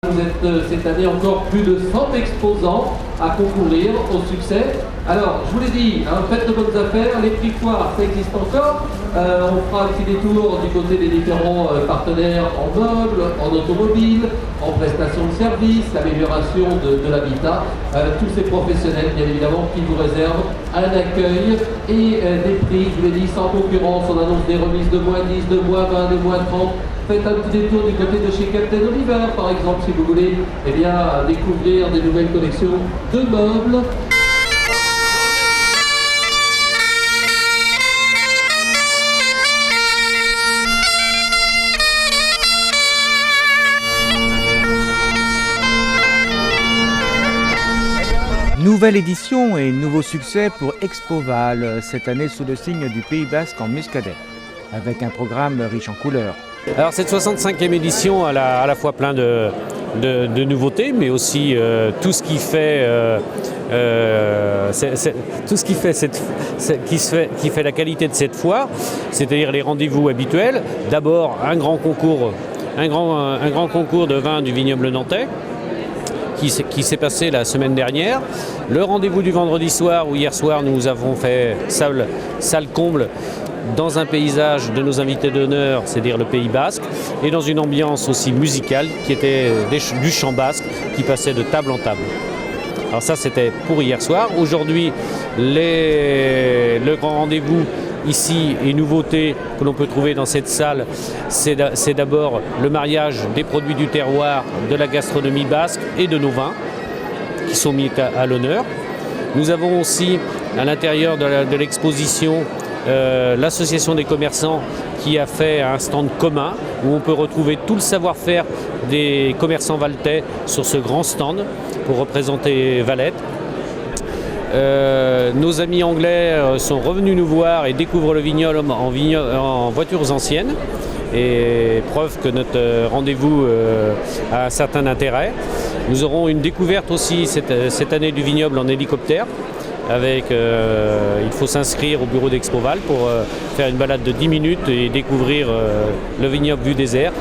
Vous êtes cette année encore plus de 100 exposants à concourir au succès. Alors, je vous l'ai dit, faites de bonnes affaires, les prix foires, ça existe encore. On fera un petit détour du côté des différents partenaires en meubles, en automobile, en prestations de services, l'amélioration de l'habitat. Tous ces professionnels, bien évidemment, qui vous réservent un accueil et des prix, je vous l'ai dit, sans concurrence. On annonce des remises de moins 10, de moins 20, de moins 30. Faites un petit détour du côté de chez Captain Oliver, par exemple, si vous voulez découvrir des nouvelles collections de meubles. Nouvelle édition et nouveau succès pour Expoval, cette année sous le signe du Pays Basque en Muscadet, avec un programme riche en couleurs. Alors cette 65e édition a à la fois plein de nouveautés, mais aussi tout ce qui fait la qualité de cette foire, c'est-à-dire les rendez-vous habituels. D'abord un grand concours de vin du vignoble nantais qui s'est passé la semaine dernière. Le rendez-vous du vendredi soir où hier soir nous avons fait salle comble dans un paysage de nos invités d'honneur, c'est-à-dire le Pays Basque, et dans une ambiance aussi musicale qui était du chant basque qui passait de table en table. Alors ça c'était pour hier soir. Aujourd'hui le grand rendez-vous ici et nouveauté que l'on peut trouver dans cette salle, c'est d'abord le mariage des produits du terroir, de la gastronomie basque et de nos vins qui sont mis à l'honneur. Nous avons aussi à l'intérieur de l'exposition l'association des commerçants qui a fait un stand commun où on peut retrouver tout le savoir-faire des commerçants valtais sur ce grand stand pour représenter Valette. Nos amis anglais sont revenus nous voir et découvrent le vignoble en voitures anciennes, et preuve que notre rendez-vous a un certain intérêt. Nous aurons une découverte aussi cette année du vignoble en hélicoptère. Il faut s'inscrire au bureau d'Expoval pour faire une balade de 10 minutes et découvrir le vignoble vue désert.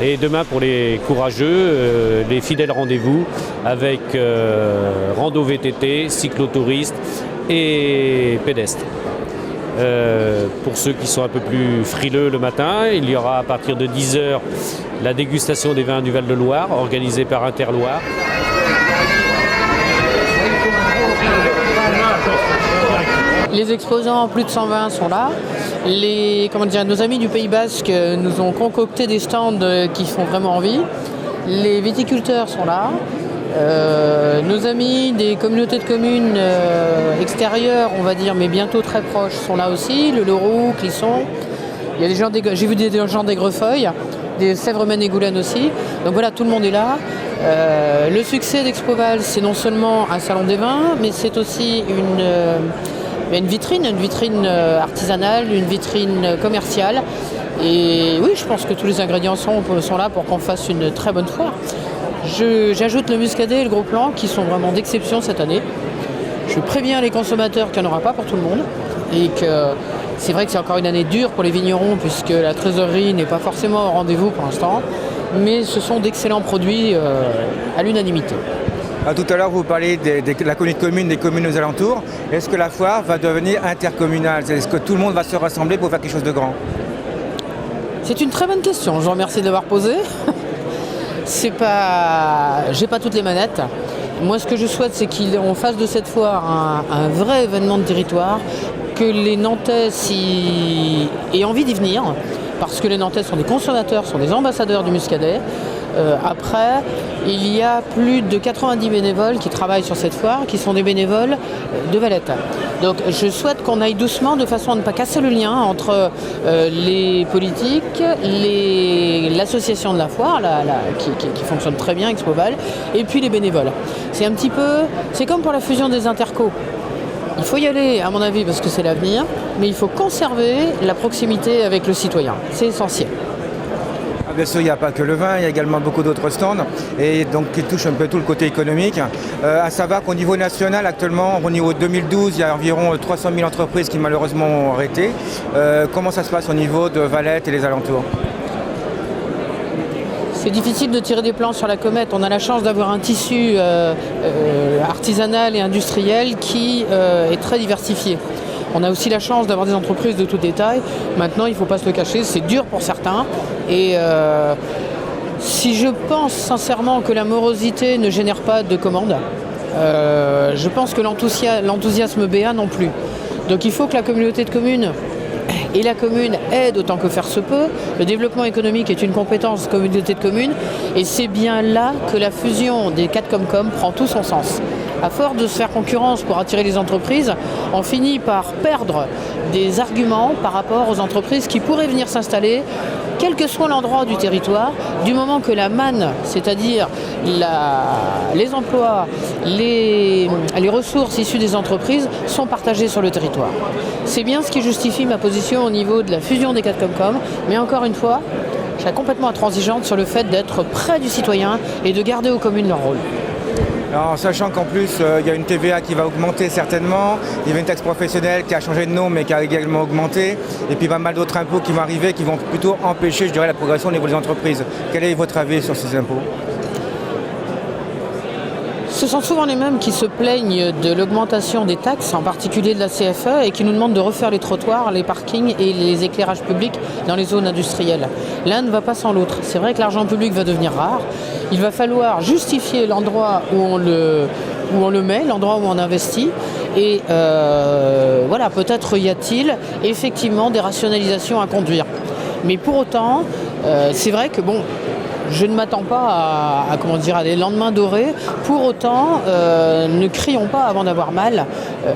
Et demain pour les courageux, les fidèles rendez-vous avec rando VTT, cyclotouristes et pédestres. Pour ceux qui sont un peu plus frileux le matin, il y aura à partir de 10h la dégustation des vins du Val-de-Loire organisée par Interloire. Les exposants, plus de 120 sont là. Nos amis du Pays Basque nous ont concocté des stands qui font vraiment envie. Les viticulteurs sont là. Nos amis des communautés de communes extérieures, on va dire, mais bientôt très proches, sont là aussi. Le Leroux, Clisson. Il y a des gens j'ai vu des gens d'Aigrefeuille, des Sèvres-Maine-et-Goulaine aussi. Donc voilà, tout le monde est là. Le succès d'Expoval, c'est non seulement un salon des vins, mais c'est aussi une vitrine artisanale, une vitrine commerciale. Et oui, je pense que tous les ingrédients sont là pour qu'on fasse une très bonne foire. J'ajoute le Muscadet et le Gros Plan qui sont vraiment d'exception cette année. Je préviens les consommateurs qu'il n'y en aura pas pour tout le monde et que c'est vrai que c'est encore une année dure pour les vignerons puisque la trésorerie n'est pas forcément au rendez-vous pour l'instant, mais ce sont d'excellents produits à l'unanimité. Tout à l'heure, vous parlez de la commune, des communes aux alentours. Est-ce que la foire va devenir intercommunale? Est-ce que tout le monde va se rassembler pour faire quelque chose de grand? C'est une très bonne question. Je vous remercie de l'avoir posée. J'ai pas toutes les manettes. Moi, ce que je souhaite, c'est qu'on fasse de cette foire un vrai événement de territoire, que les Nantais aient envie d'y venir, parce que les Nantais sont des consommateurs, sont des ambassadeurs du Muscadet. Après, il y a plus de 90 bénévoles qui travaillent sur cette foire, qui sont des bénévoles de Valette. Donc je souhaite qu'on aille doucement de façon à ne pas casser le lien entre les politiques, l'association de la foire, qui fonctionne très bien, Expoval, et puis les bénévoles. C'est comme pour la fusion des intercos. Il faut y aller, à mon avis, parce que c'est l'avenir, mais il faut conserver la proximité avec le citoyen. C'est essentiel. Bien sûr, il n'y a pas que le vin, il y a également beaucoup d'autres stands et donc qui touchent un peu tout le côté économique. À savoir qu'au niveau national, actuellement, au niveau 2012, il y a environ 300 000 entreprises qui malheureusement ont arrêté. Comment ça se passe au niveau de Valette et les alentours? C'est difficile de tirer des plans sur la comète. On a la chance d'avoir un tissu artisanal et industriel qui est très diversifié. On a aussi la chance d'avoir des entreprises de tout détail. Maintenant, il ne faut pas se le cacher, c'est dur pour certains. Et si je pense sincèrement que la morosité ne génère pas de commandes, je pense que l'enthousiasme BA non plus. Donc il faut que la communauté de communes et la commune aide autant que faire se peut. Le développement économique est une compétence communauté de communes et c'est bien là que la fusion des 4 Comcom prend tout son sens. À force de se faire concurrence pour attirer les entreprises, on finit par perdre des arguments par rapport aux entreprises qui pourraient venir s'installer, quel que soit l'endroit du territoire, du moment que la manne, c'est-à-dire les emplois, les ressources issues des entreprises sont partagées sur le territoire. C'est bien ce qui justifie ma position au niveau de la fusion des 4 Comcom, mais encore une fois, je suis complètement intransigeante sur le fait d'être près du citoyen et de garder aux communes leur rôle. Alors, sachant qu'en plus, il y a une TVA qui va augmenter certainement, il y avait une taxe professionnelle qui a changé de nom mais qui a également augmenté, et puis pas mal d'autres impôts qui vont arriver qui vont plutôt empêcher, je dirais, la progression au niveau des entreprises. Quel est votre avis sur ces impôts ? Ce sont souvent les mêmes qui se plaignent de l'augmentation des taxes, en particulier de la CFE, et qui nous demandent de refaire les trottoirs, les parkings et les éclairages publics dans les zones industrielles. L'un ne va pas sans l'autre. C'est vrai que l'argent public va devenir rare. Il va falloir justifier l'endroit où on le met, l'endroit où on investit. Et voilà, peut-être y a-t-il effectivement des rationalisations à conduire. Mais pour autant, c'est vrai que bon, je ne m'attends pas à des lendemains dorés. Pour autant, ne crions pas avant d'avoir mal.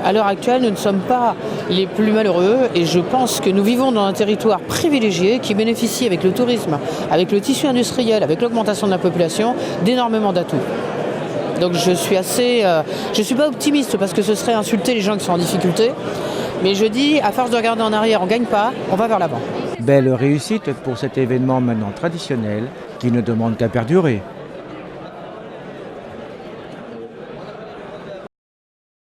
À l'heure actuelle, nous ne sommes pas les plus malheureux et je pense que nous vivons dans un territoire privilégié qui bénéficie avec le tourisme, avec le tissu industriel, avec l'augmentation de la population, d'énormément d'atouts. Donc je suis pas optimiste parce que ce serait insulter les gens qui sont en difficulté, mais je dis, à force de regarder en arrière, on ne gagne pas, on va vers l'avant. Belle réussite pour cet événement maintenant traditionnel qui ne demande qu'à perdurer.